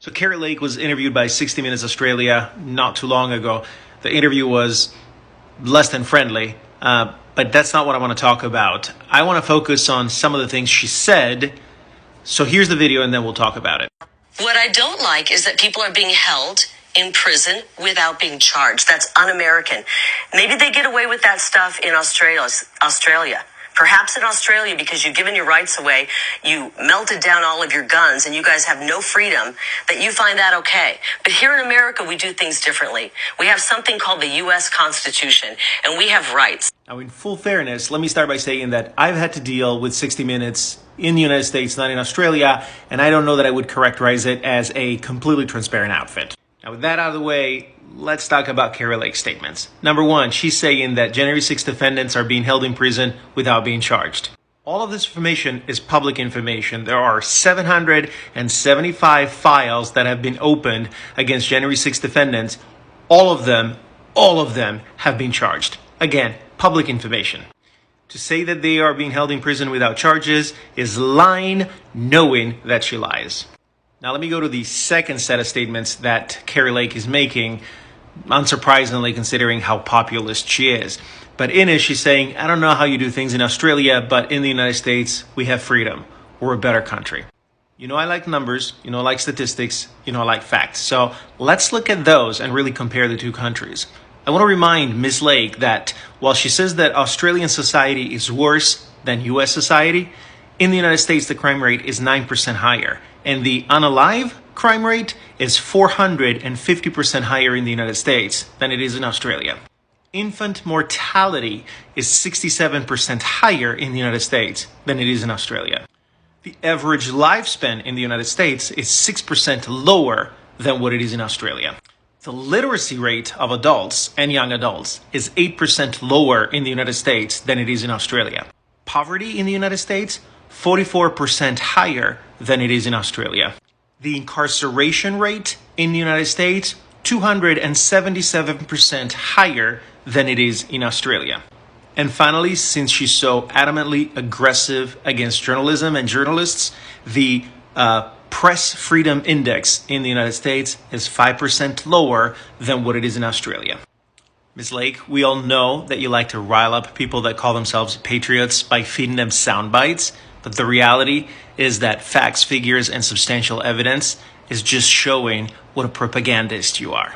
So Kari Lake was interviewed by 60 Minutes Australia not too long ago. The interview was less than friendly, but that's not what I want to talk about. I want to focus on some of the things she said. So here's the video and then we'll talk about it. What I don't like is that people are being held in prison without being charged. That's un-American. Maybe they get away with that stuff in Australia. Perhaps in Australia, because you've given your rights away, you melted down all of your guns, and you guys have no freedom, that you find that okay. But here in America, we do things differently. We have something called the U.S. Constitution, and we have rights. Now, in full fairness, let me start by saying that I've had to deal with 60 Minutes in the United States, not in Australia, and I don't know that I would characterize it as a completely transparent outfit. Now, with that out of the way, let's talk about Kari Lake's statements. Number one, she's saying that January 6 defendants are being held in prison without being charged. All of this information is public information. There are 775 files that have been opened against January 6 defendants. All of them have been charged. Again, public information. To say that they are being held in prison without charges is lying, knowing that she lies. Now, let me go to the second set of statements that Kari Lake is making, unsurprisingly considering how populist she is. But in it, she's saying, I don't know how you do things in Australia, but in the United States, we have freedom. We're a better country. You know I like numbers, you know I like statistics, you know I like facts. So let's look at those and really compare the two countries. I want to remind Ms. Lake that while she says that Australian society is worse than U.S. society, in the United States, the crime rate is 9% higher. And the unalive crime rate is 450% higher in the United States than it is in Australia. Infant mortality is 67% higher in the United States than it is in Australia. The average lifespan in the United States is 6% lower than what it is in Australia. The literacy rate of adults and young adults is 8% lower in the United States than it is in Australia. Poverty in the United States, 44% higher than it is in Australia. The incarceration rate in the United States, 277% higher than it is in Australia. And finally, since she's so adamantly aggressive against journalism and journalists, the press freedom index in the United States is 5% lower than what it is in Australia. Ms. Lake, we all know that you like to rile up people that call themselves patriots by feeding them sound bites. But the reality is that facts, figures, and substantial evidence is just showing what a propagandist you are.